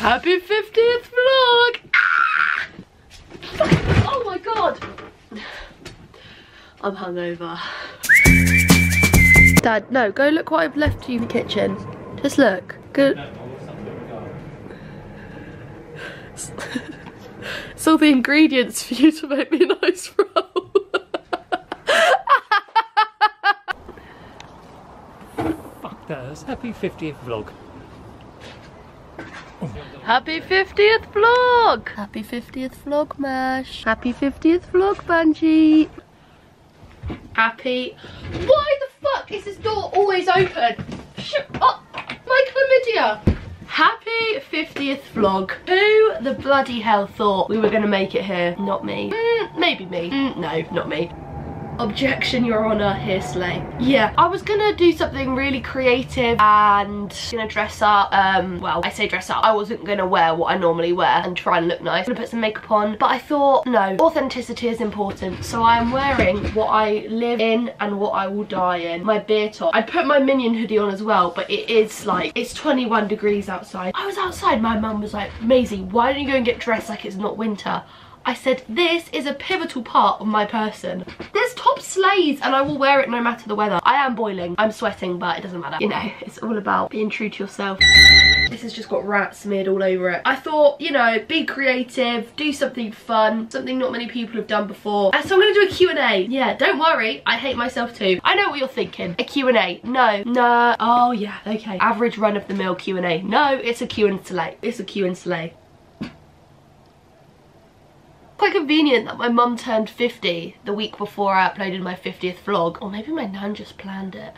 Happy 50th vlog! Oh my god! I'm hungover. Dad, no, go look what I've left you in the kitchen. Just look. Go. It's all the ingredients for you to make me a nice roll. Fuck that, happy 50th vlog. Happy 50th vlog! Happy 50th vlog, Mash. Happy 50th vlog, Bungie. Happy... Why the fuck is this door always open? Oh, my chlamydia. Happy 50th vlog. Who the bloody hell thought we were gonna make it here? Not me. Maybe me. No, not me. Objection, Your Honour, here slay. Yeah, I was gonna do something really creative and gonna dress up. Well, I say dress up. I wasn't gonna wear what I normally wear and try and look nice. I'm gonna put some makeup on, but I thought, no, authenticity is important. So I am wearing what I live in and what I will die in. My beer top. I put my Minion hoodie on as well, but it is like, it's 21 degrees outside. I was outside, my mum was like, Maisie, why don't you go and get dressed like it's not winter? I said, this is a pivotal part of my person. This top slays and I will wear it no matter the weather. I am boiling, I'm sweating, but it doesn't matter. You know, it's all about being true to yourself. This has just got rat smeared all over it. I thought, you know, be creative, do something fun, something not many people have done before. And so I'm gonna do a Q&A. Yeah, don't worry, I hate myself too. I know what you're thinking. A Q&A. No. Oh yeah, okay. Average run of the mill Q&A. No, it's a q&slay. It's a q&slay. Quite convenient that my mum turned 50 the week before I uploaded my 50th vlog. Or maybe my nan just planned it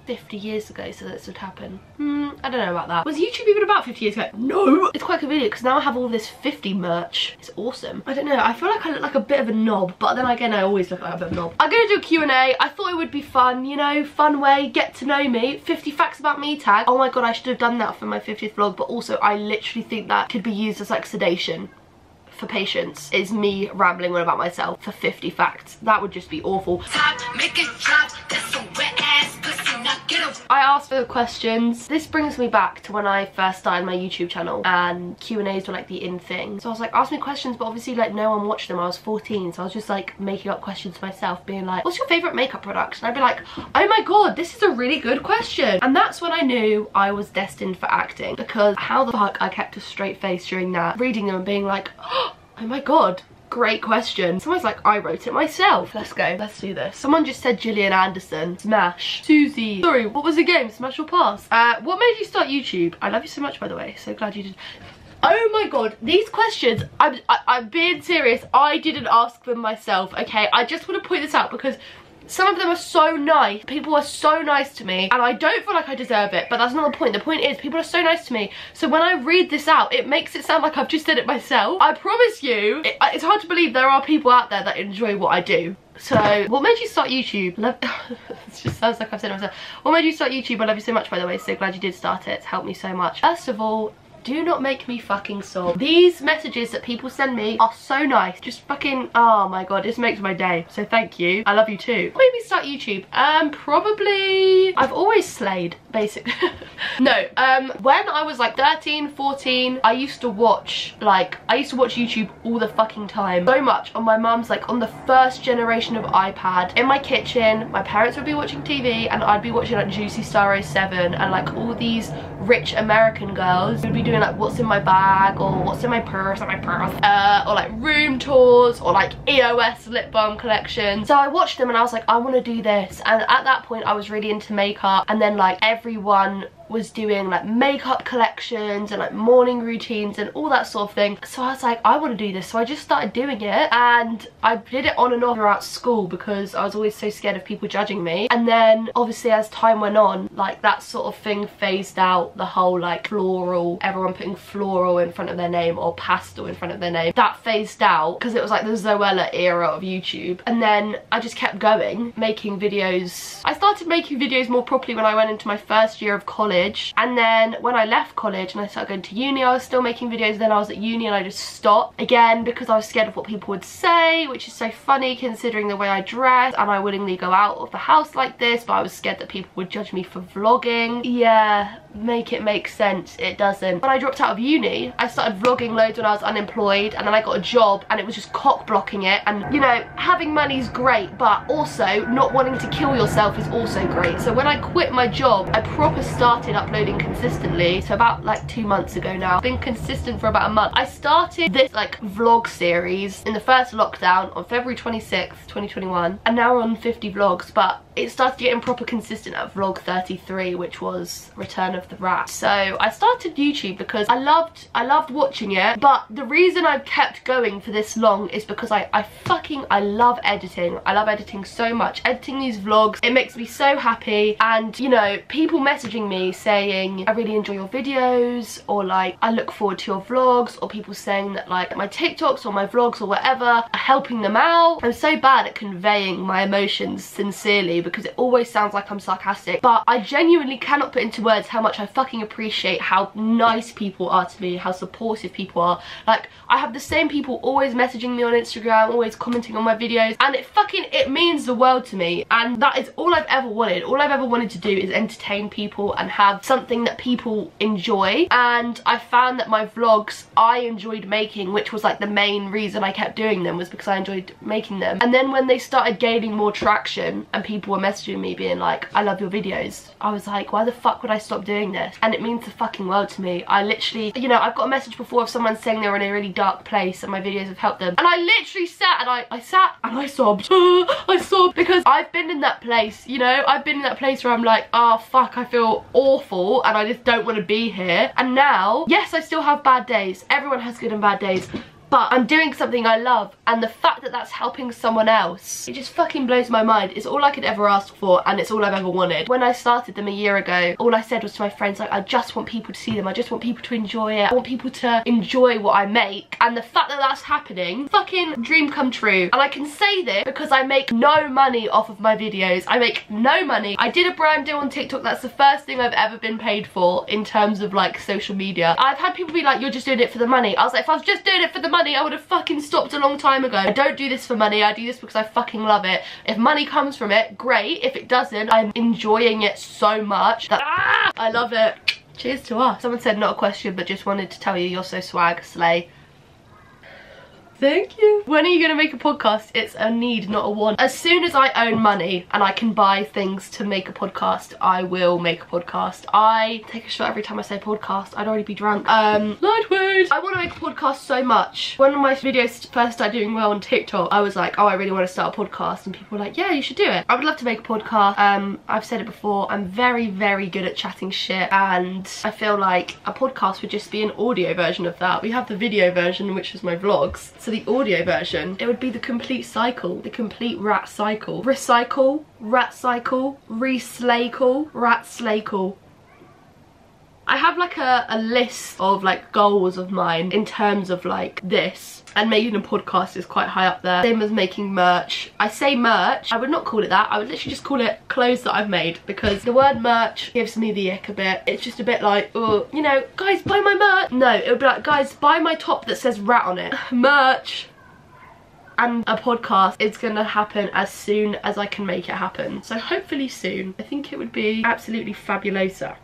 50 years ago so this would happen. I don't know about that. Was YouTube even about 50 years ago? No! It's quite convenient because now I have all this 50 merch. It's awesome. I don't know, I feel like I look like a bit of a knob, but then again I always look like a bit of a knob. I'm gonna do a Q&A. I thought it would be fun, you know, fun way, get to know me. 50 facts about me tag. Oh my god, I should have done that for my 50th vlog, but also I literally think that could be used as like sedation. For patients is me rambling on about myself for 50 facts. That would just be awful. I asked for the questions. This brings me back to when I first started my YouTube channel and Q&As were like the in thing. So I was like, ask me questions, but obviously like no one watched them. I was 14, so I was just like making up questions myself, being like, what's your favourite makeup product? And I'd be like, oh my god, this is a really good question. And that's when I knew I was destined for acting, because how the fuck I kept a straight face during that, reading them and being like, oh my god, great question. Someone's like, I wrote it myself. Let's go, let's do this. Someone just said Gillian Anderson. Smash. Susie. Sorry, what was the game? Smash or pass? What made you start YouTube? I love you so much, by the way. So glad you did. Oh my god, these questions, I'm being serious. I didn't ask them myself, okay? I just want to point this out because some of them are so nice. People are so nice to me and I don't feel like I deserve it, but that's not the point. The point is people are so nice to me. So when I read this out, it makes it sound like I've just said it myself. I promise you, it's hard to believe there are people out there that enjoy what I do. So, what made you start YouTube? It just sounds like I've said it myself. What made you start YouTube? I love you so much, by the way. So glad you did start it. It's helped me so much. First of all, do not make me fucking sob. These messages that people send me are so nice. Just fucking, oh my god, this makes my day. So thank you. I love you too. What made me start YouTube? Probably, I've always slayed, basically. No, when I was like 13, 14, I used to watch YouTube all the fucking time. So much on my mum's, like on the first generation of iPad. In my kitchen, my parents would be watching TV and I'd be watching like Juicy Star 07 and like all these rich American girls would be doing like what's in my bag or what's in my purse, or like room tours or like EOS lip balm collections. So I watched them and I was like, I want to do this. And at that point I was really into makeup, and then like everyone was doing like makeup collections and like morning routines and all that sort of thing. So I was like, I want to do this. So I just started doing it and I did it on and off throughout school because I was always so scared of people judging me. And then obviously as time went on, like that sort of thing phased out, the whole like floral, everyone putting floral in front of their name or pastel in front of their name. That phased out because it was like the Zoella era of YouTube. And then I just kept going, making videos. I started making videos more properly when I went into my first year of college. college, and then when I left college and I started going to uni, I was still making videos. Then I was at uni and I just stopped again because I was scared of what people would say, which is so funny considering the way I dress, and I willingly go out of the house like this, but I was scared that people would judge me for vlogging. Yeah, make it make sense. It doesn't. When I dropped out of uni, I started vlogging loads when I was unemployed, and then I got a job and it was just cock blocking it. And you know, having money's great, but also not wanting to kill yourself is also great. So when I quit my job, I proper started uploading consistently. So about like 2 months ago now, I've been consistent for about a month. I started this like vlog series in the first lockdown on February 26th 2021, and now we're on 50 vlogs, but it started getting proper consistent at vlog 33, which was Return of the Rat. So I started YouTube because I loved watching it, but the reason I've kept going for this long is because I love editing. I love editing so much. Editing these vlogs, it makes me so happy. And you know, people messaging me saying I really enjoy your videos, or like I look forward to your vlogs, or people saying that like my TikToks or my vlogs or whatever are helping them out. I'm so bad at conveying my emotions sincerely because it always sounds like I'm sarcastic, but I genuinely cannot put into words how much I fucking appreciate how nice people are to me, how supportive people are. Like, I have the same people always messaging me on Instagram, always commenting on my videos, and it means the world to me. And that is all I've ever wanted. All I've ever wanted to do is entertain people and have something that people enjoy. And I found that my vlogs I enjoyed making, which was like the main reason I kept doing them, was because I enjoyed making them. And then when they started gaining more traction and people were messaging me being like, I love your videos, I was like, why the fuck would I stop doing this? And it means the fucking world to me. I literally, you know, I've got a message before of someone saying they were in a really dark place and my videos have helped them, and I literally sat and I sat and I sobbed. I sobbed because I've been in that place, you know, I've been in that place where I'm like, oh fuck, I feel awful and I just don't want to be here. And now, yes, I still have bad days. Everyone has good and bad days, but I'm doing something I love, and the fact that that's helping someone else, it just fucking blows my mind. It's all I could ever ask for, and it's all I've ever wanted. When I started them a year ago, all I said was to my friends, like, I just want people to see them, I just want people to enjoy it, I want people to enjoy what I make. And the fact that that's happening, fucking dream come true. And I can say this because I make no money off of my videos. I make no money. I did a brand deal on TikTok. That's the first thing I've ever been paid for in terms of like social media. I've had people be like, you're just doing it for the money. I was like, if I was just doing it for the money, I would have fucking stopped a long time ago. I don't do this for money. I do this because I fucking love it. If money comes from it, great. If it doesn't, I'm enjoying it so much that I love it. Cheers to us. Someone said not a question, but just wanted to tell you you're so swag, slay. Thank you. When are you gonna make a podcast? It's a need, not a want. As soon as I own money and I can buy things to make a podcast, I will make a podcast. I take a shot every time I say podcast. I'd already be drunk. Lightweight. I want to make a podcast so much. When my videos first started doing well on TikTok, I was like, oh, I really want to start a podcast, and people were like, yeah, you should do it. I would love to make a podcast. I've said it before, I'm very, very good at chatting shit, and I feel like a podcast would just be an audio version of that. We have the video version, which is my vlogs. So the audio version, it would be the complete cycle, the complete rat cycle. Recycle, rat cycle, re-slaycle, rat slaycle. I have like a list of like goals of mine in terms of like this, and making a podcast is quite high up there. Same as making merch. I say merch, I would not call it that. I would literally just call it clothes that I've made, because the word merch gives me the ick a bit. It's just a bit like, oh, you know, guys, buy my merch. No, it would be like, guys, buy my top that says rat on it. Merch. And a podcast is gonna happen as soon as I can make it happen. So hopefully soon. I think it would be absolutely fabulosa.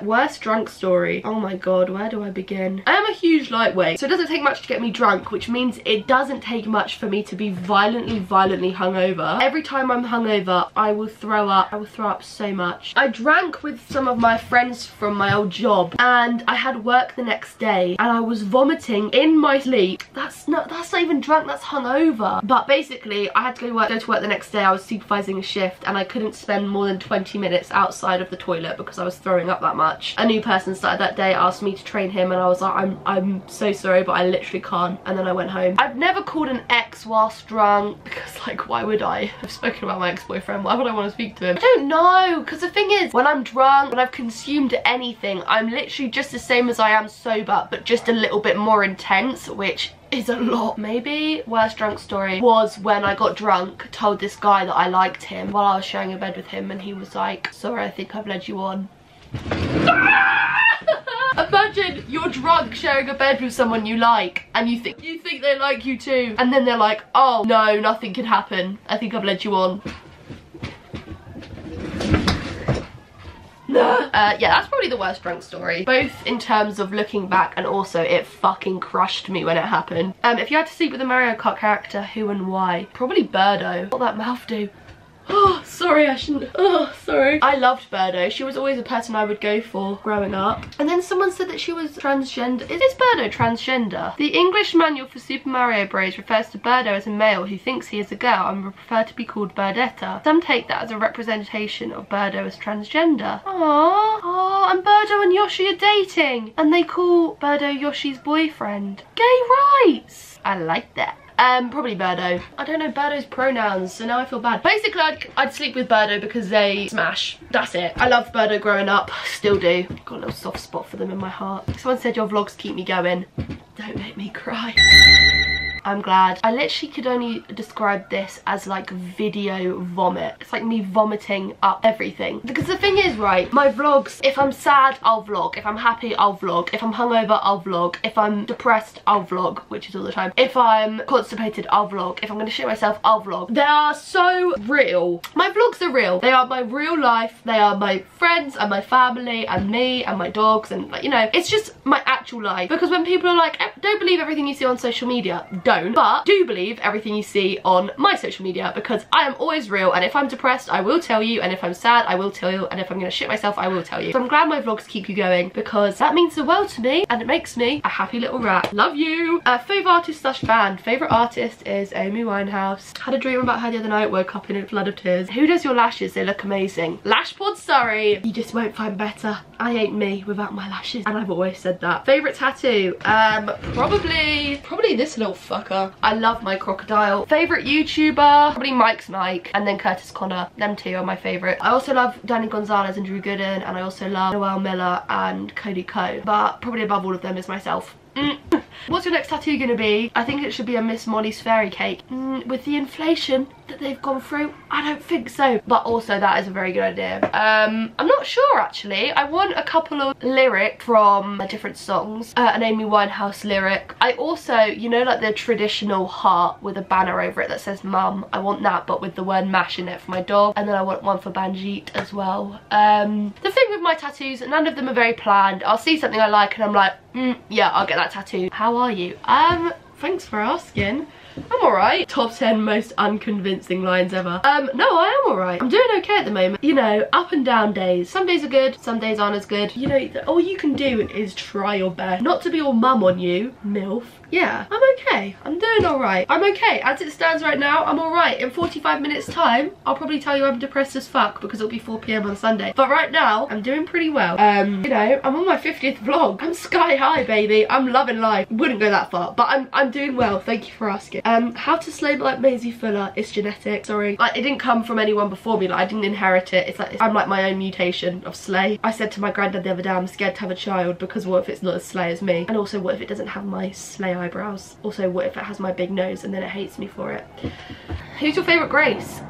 Worst drunk story. Oh my god, where do I begin? I am a huge lightweight, so it doesn't take much to get me drunk, which means it doesn't take much for me to be violently hungover. Every time I'm hungover, I will throw up. I will throw up so much. I drank with some of my friends from my old job, and I had work the next day, and I was vomiting in my sleep. That's not even drunk, that's hungover. But basically, I had to go to work the next day. I was supervising a shift, and I couldn't spend more than 20 minutes outside of the toilet because I was throwing up that much. A new person started that day, asked me to train him, and I was like, I'm so sorry, but I literally can't. And then I went home. I've never called an ex whilst drunk, because like, why would I? I've spoken about my ex-boyfriend, why would I want to speak to him? I don't know, because the thing is, when I'm drunk, when I've consumed anything, I'm literally just the same as I am sober, but just a little bit more intense, which is a lot. Maybe worst drunk story was when I got drunk, told this guy that I liked him while I was sharing a bed with him, and he was like, sorry, I think I've led you on. Imagine you're drunk sharing a bed with someone you like and you think they like you too, and then they're like, oh no, nothing can happen, I think I've led you on. Yeah, that's probably the worst drunk story, both in terms of looking back and also it fucking crushed me when it happened. If you had to sleep with a Mario Kart character, who and why? Probably Birdo. What that mouth do? Oh, sorry, I shouldn't. Oh, sorry. I loved Birdo. She was always a person I would go for growing up. And then someone said that she was transgender. Is Birdo transgender? The English manual for Super Mario Bros. Refers to Birdo as a male who thinks he is a girl and would prefer to be called Birdetta. Some take that as a representation of Birdo as transgender. Aww. Oh, and Birdo and Yoshi are dating. And they call Birdo Yoshi's boyfriend. Gay rights. I like that. Probably Birdo. I don't know Birdo's pronouns, so now I feel bad. Basically, I'd sleep with Birdo because they smash. That's it. I loved Birdo growing up. Still do. Got a little soft spot for them in my heart. Someone said your vlogs keep me going. Don't make me cry. I'm glad. I literally could only describe this as like video vomit. It's like me vomiting up everything. Because the thing is, right, my vlogs, if I'm sad, I'll vlog. If I'm happy, I'll vlog. If I'm hungover, I'll vlog. If I'm depressed, I'll vlog, which is all the time. If I'm constipated, I'll vlog. If I'm gonna shit myself, I'll vlog. They are so real. My vlogs are real. They are my real life. They are my friends and my family and me and my dogs and, like, you know, it's just my actual life. Because when people are like, don't believe everything you see on social media, don't. But do believe everything you see on my social media, because I am always real, and if I'm depressed I will tell you, and if I'm sad I will tell you, and if I'm gonna shit myself I will tell you. So I'm glad my vlogs keep you going, because that means the world to me and it makes me a happy little rat. Love you. Favourite artist slash band. Favourite artist is Amy Winehouse. Had a dream about her the other night, woke up in a flood of tears. Who does your lashes? They look amazing. Lash Pod Surrey. You just won't find better. I ain't me without my lashes, and I've always said that. Favourite tattoo? Probably this little fucker. I love my crocodile. Favourite YouTuber? Probably Mike's Mike, and then Curtis Connor. Them two are my favourite. I also love Danny Gonzalez and Drew Gooden, and I also love Noel Miller and Cody Ko. But probably above all of them is myself. What's your next tattoo gonna be? I think it should be a Miss Molly's fairy cake. With the inflation that they've gone through, I don't think so. But also that is a very good idea. I'm not sure actually. I want a couple of lyrics from different songs. An Amy Winehouse lyric. I also, you know, like the traditional heart with a banner over it that says mum. I want that, but with the word mash in it for my dog. And then I want one for Banjeet as well. The thing with my tattoos, none of them are very planned. I'll see something I like and I'm like, yeah, I'll get that tattoo. How are you? Thanks for asking. I'm alright. Top 10 most unconvincing lines ever. No, I am alright. I'm doing okay at the moment. You know, up and down days. Some days are good, some days aren't as good. You know, all you can do is try your best. Not to be all mum on you, MILF. Yeah, I'm okay. I'm doing alright. I'm okay. As it stands right now, I'm alright. In 45 minutes time, I'll probably tell you I'm depressed as fuck because it'll be 4 PM on Sunday. But right now, I'm doing pretty well. You know, I'm on my 50th vlog. I'm sky high, baby. I'm loving life. Wouldn't go that far, but I'm doing well. Thank you for asking. How to slay like Maisie Fuller. It's genetic. Sorry. Like, it didn't come from anyone before me. Like, I didn't inherit it. It's like, I'm like my own mutation of slay. I said to my granddad the other day, I'm scared to have a child because what if it's not as slay as me? And also, what if it doesn't have my slay eyebrows? Also, what if it has my big nose and then it hates me for it? Who's your favourite Grace?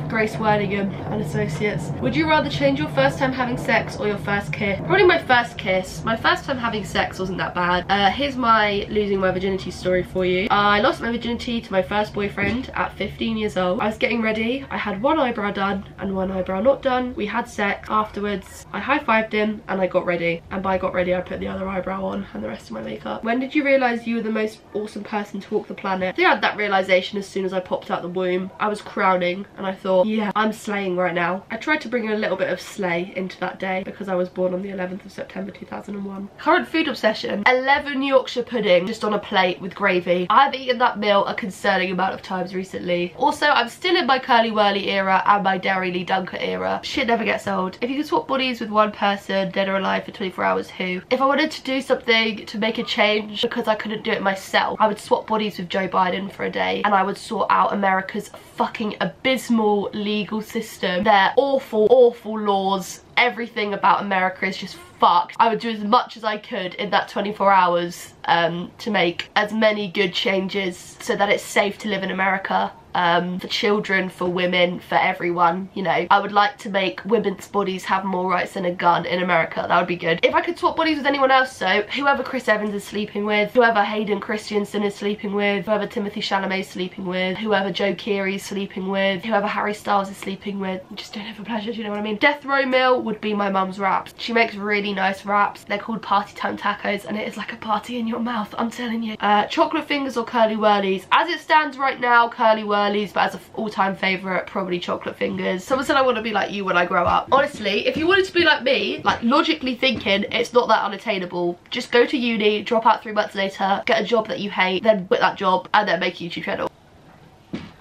Grace Worthingham and Associates. Would you rather change your first time having sex or your first kiss? Probably my first kiss. My first time having sex wasn't that bad. Here's my losing my virginity story for you. I lost my virginity to my first boyfriend at 15 years old. I was getting ready. I had one eyebrow done and one eyebrow not done. We had sex afterwards. I high-fived him and I got ready. And by got ready, I put the other eyebrow on and the rest of my makeup. When did you realise you were the most awesome person to walk the planet? I think I had that realisation as soon as I popped out the womb. I was crowning and I thought, yeah, I'm slaying right now. I tried to bring a little bit of slay into that day because I was born on the 11th of September 2001. Current food obsession. 11 Yorkshire pudding just on a plate with gravy. I've eaten that meal a concerning amount of times recently. Also, I'm still in my curly whirly era and my Dairy Lee Dunker era. Shit never gets old. If you could swap bodies with one person, dead or alive, for 24 hours, who? If I wanted to do something to make a change because I couldn't do it myself, I would swap bodies with Joe Biden for a day and I would sort out America's fucking abysmal legal system, their awful, awful laws, everything about America is just fucked. I would do as much as I could in that 24 hours to make as many good changes so that it's safe to live in America. For children, for women, for everyone, you know. I would like to make women's bodies have more rights than a gun in America. That would be good. If I could swap bodies with anyone else, so whoever Chris Evans is sleeping with, whoever Hayden Christensen is sleeping with, whoever Timothy Chalamet is sleeping with, whoever Joe Keery is sleeping with, whoever Harry Styles is sleeping with, just doing it for pleasure, do you know what I mean? Death row meal would be my mum's wraps. She makes really nice wraps. They're called party time tacos, and it is like a party in your mouth, I'm telling you. Chocolate fingers or curly whirlies? As it stands right now, curly whirlies, but as an all-time favourite, probably chocolate fingers. Someone said I want to be like you when I grow up. Honestly, if you wanted to be like me, like logically thinking, it's not that unattainable. Just go to uni, drop out 3 months later, get a job that you hate, then quit that job, and then make a YouTube channel.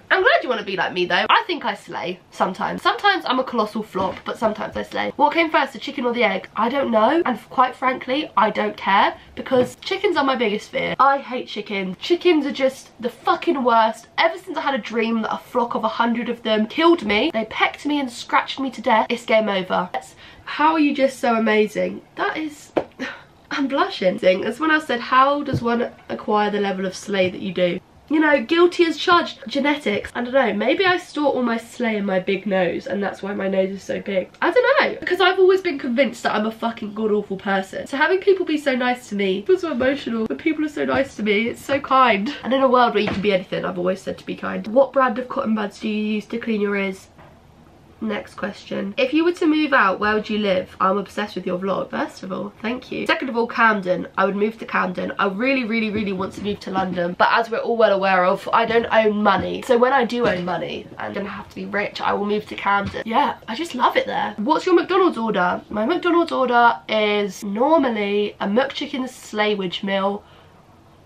I'm glad you want to be like me though. I think I slay sometimes. Sometimes I'm a colossal flop, but sometimes I slay. What came first, the chicken or the egg? I don't know, and quite frankly, I don't care, because chickens are my biggest fear. I hate chickens. Chickens are just the fucking worst. Ever since I had a dream that a flock of 100 of them killed me, they pecked me and scratched me to death, it's game over. How are you just so amazing? That is... I'm blushing. As someone else said, how does one acquire the level of slay that you do? You know, guilty as charged. Genetics. I don't know, maybe I store all my slay in my big nose and that's why my nose is so big. I don't know, because I've always been convinced that I'm a fucking god-awful person. So having people be so nice to me, I feel so emotional. When people are so nice to me, it's so kind. And in a world where you can be anything, I've always said to be kind. What brand of cotton buds do you use to clean your ears? Next question. If you were to move out, where would you live? I'm obsessed with your vlog. First of all, thank you. Second of all, Camden. I would move to Camden. I really want to move to London, but as we're all well aware of, I don't own money. So when I do own money, I'm gonna have to be rich, I will move to Camden. Yeah, I just love it there. What's your McDonald's order? My McDonald's order is normally a McChicken sandwich meal.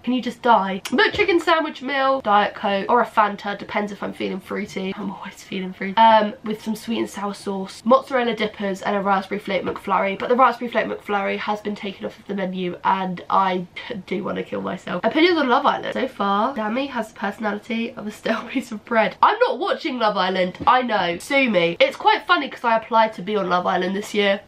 Can you just die? McChicken sandwich meal, Diet Coke, or a Fanta, depends if I'm feeling fruity. I'm always feeling fruity. With some sweet and sour sauce, mozzarella dippers, and a raspberry flake McFlurry. But the raspberry flake McFlurry has been taken off of the menu, and I do want to kill myself. Opinions on Love Island. So far, Dammy has the personality of a stale piece of bread. I'm not watching Love Island, I know. Sue me. It's quite funny because I applied to be on Love Island this year.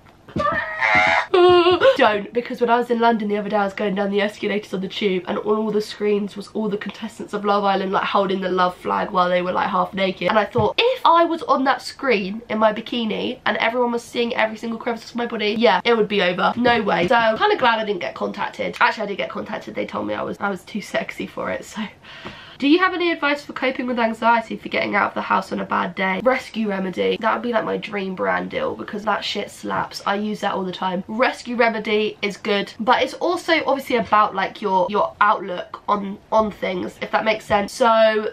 Don't, because when I was in London the other day, I was going down the escalators on the tube and on all the screens was all the contestants of Love Island like holding the love flag while they were like half naked, and I thought, if I was on that screen in my bikini and everyone was seeing every single crevice of my body, yeah, it would be over. No way. So I'm kind of glad I didn't get contacted. Actually, I did get contacted. They told me I was too sexy for it, so... Do you have any advice for coping with anxiety for getting out of the house on a bad day? Rescue Remedy. That would be like my dream brand deal because that shit slaps. I use that all the time. Rescue Remedy is good, but it's also obviously about like your outlook on things, if that makes sense. So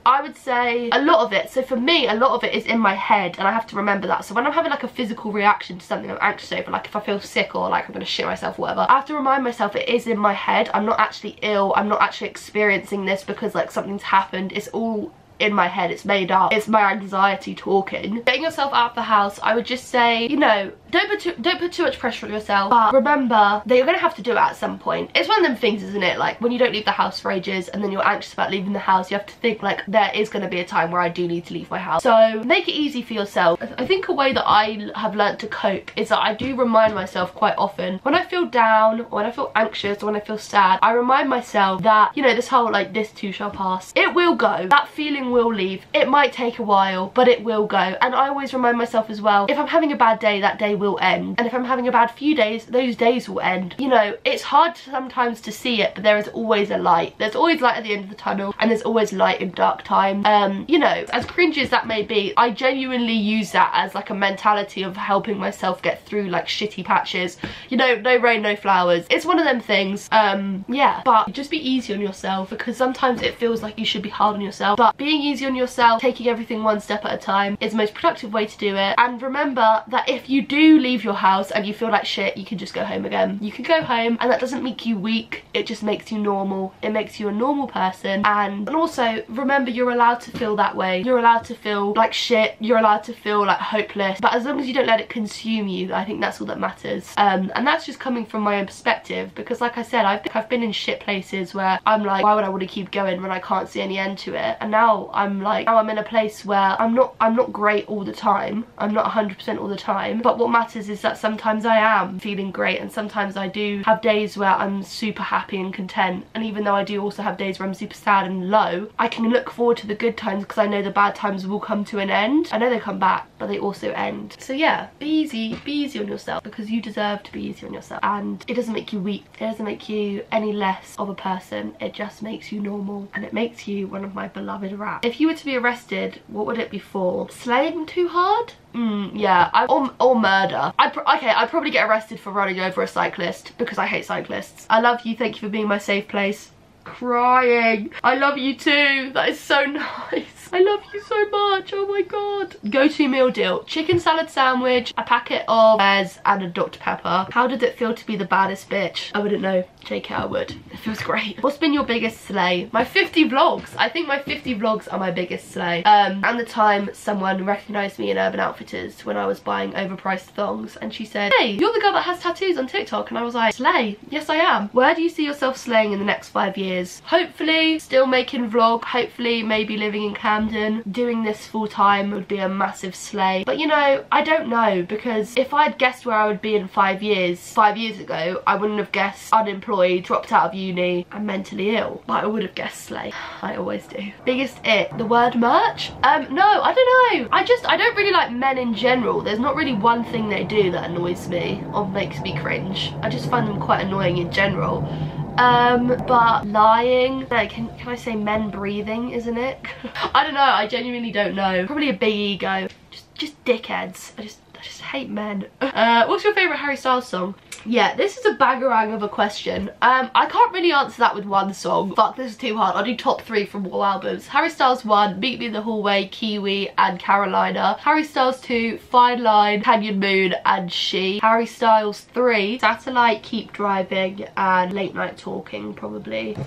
I would say a lot of it. So for me, a lot of it is in my head, and I have to remember that. So when I'm having like a physical reaction to something I'm anxious over, like if I feel sick or like I'm gonna shit myself or whatever, I have to remind myself it is in my head. I'm not actually ill. I'm not actually experiencing this because like something's happened. It's all in my head, it's made up, it's my anxiety talking. Getting yourself out of the house, I would just say, you know, don't put too much pressure on yourself, but remember that you're gonna have to do it at some point. It's one of them things, isn't it? Like when you don't leave the house for ages and then you're anxious about leaving the house, you have to think like there is gonna be a time where I do need to leave my house. So make it easy for yourself. I think a way that I have learnt to cope is that I do remind myself quite often when I feel down, or when I feel anxious, or when I feel sad, I remind myself that, you know, this whole like this too shall pass. It will go. That feeling will leave. It might take a while, but it will go. And I always remind myself as well, if I'm having a bad day, that day will end. And if I'm having a bad few days, those days will end. You know, it's hard sometimes to see it, but there is always a light. There's always light at the end of the tunnel, and there's always light in dark time. You know, as cringy as that may be, I genuinely use that as like a mentality of helping myself get through like shitty patches. You know, no rain, no flowers. It's one of them things. Yeah, but just be easy on yourself, because sometimes it feels like you should be hard on yourself, but being easy on yourself, taking everything one step at a time is the most productive way to do it. And remember that if you do leave your house and you feel like shit, you can just go home again. You can go home, and that doesn't make you weak, it just makes you normal. It makes you a normal person. And also remember, you're allowed to feel that way. You're allowed to feel like shit, you're allowed to feel like hopeless, but as long as you don't let it consume you, I think that's all that matters. And that's just coming from my own perspective, because like I said, I've been in shit places where I'm like, why would I want to keep going when I can't see any end to it? And now I'm in a place where I'm not great all the time. I'm not 100% all the time, but what matters is that sometimes I am feeling great and sometimes I do have days where I'm super happy and content, and even though I do also have days where I'm super sad and low, I can look forward to the good times because I know the bad times will come to an end. I know they come back, but they also end. So yeah, be easy on yourself, because you deserve to be easy on yourself, and it doesn't make you weak, it doesn't make you any less of a person, it just makes you normal, and it makes you one of my beloved rats. If you were to be arrested, what would it be for? Slaying too hard? Yeah, or murder. I'd probably get arrested for running over a cyclist because I hate cyclists. I love you, thank you for being my safe place. Crying. I love you too. That is so nice. I love you so much. Oh my god. Go-to meal deal: chicken salad sandwich, a packet of Bears, and a Dr. Pepper. How did it feel to be the baddest bitch? I wouldn't know. JK, I would. It feels great. What's been your biggest slay? My 50 vlogs. I think my 50 vlogs are my biggest slay. And the time someone recognised me in Urban Outfitters when I was buying overpriced thongs, and she said, "Hey, you're the girl that has tattoos on TikTok." And I was like, slay. Yes, I am. Where do you see yourself slaying in the next 5 years? Hopefully still making vlog. Hopefully maybe living in Camden. Doing this full time would be a massive slay. But you know, I don't know, because if I'd guessed where I would be in 5 years ago, I wouldn't have guessed unemployed, dropped out of uni and mentally ill. But I would have guessed slay. I always do. Biggest it? The word merch? No, I don't know. I don't really like men in general. There's not really one thing they do that annoys me or makes me cringe. I just find them quite annoying in general. But lying, no, can I say men breathing is an ick? I don't know, I genuinely don't know. Probably a big ego. Just dickheads. I just hate men. What's your favourite Harry Styles song? Yeah, this is a bangarang of a question. I can't really answer that with one song. Fuck, this is too hard. I'll do top 3 from all albums. Harry Styles 1, Meet Me in the Hallway, Kiwi, and Carolina. Harry Styles 2, Fine Line, Canyon Moon, and She. Harry Styles 3, Satellite, Keep Driving, and Late Night Talking, probably.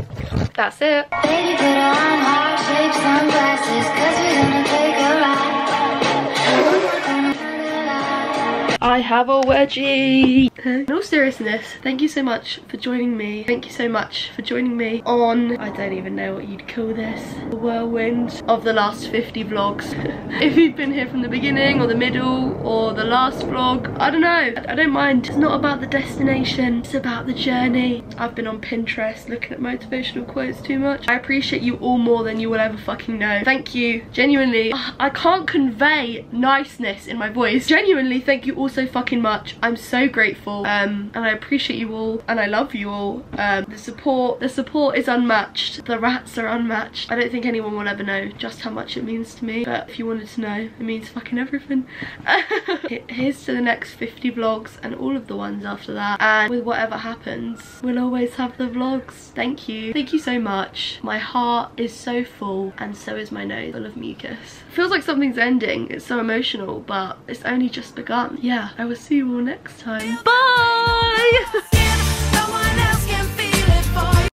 That's it. Baby, put on heart-shaped sunglasses, 'cause we're gonna take a ride. I have a wedgie. In all seriousness, thank you so much for joining me. Thank you so much for joining me on, I don't even know what you'd call this, the whirlwind of the last 50 vlogs. If you've been here from the beginning or the middle or the last vlog, I don't know. I don't mind. It's not about the destination, it's about the journey. I've been on Pinterest looking at motivational quotes too much. I appreciate you all more than you will ever fucking know. Thank you. Genuinely, I can't convey niceness in my voice. Genuinely, thank you all so fucking much. I'm so grateful, and I appreciate you all, and I love you all. The support is unmatched. The rats are unmatched. I don't think anyone will ever know just how much it means to me, but if you wanted to know, it means fucking everything. Here's to the next 50 vlogs and all of the ones after that, and with whatever happens, we'll always have the vlogs. Thank you so much. My heart is so full, and so is my nose full of mucus. Feels like something's ending. It's so emotional, but it's only just begun. Yeah, I will see you all next time. Bye!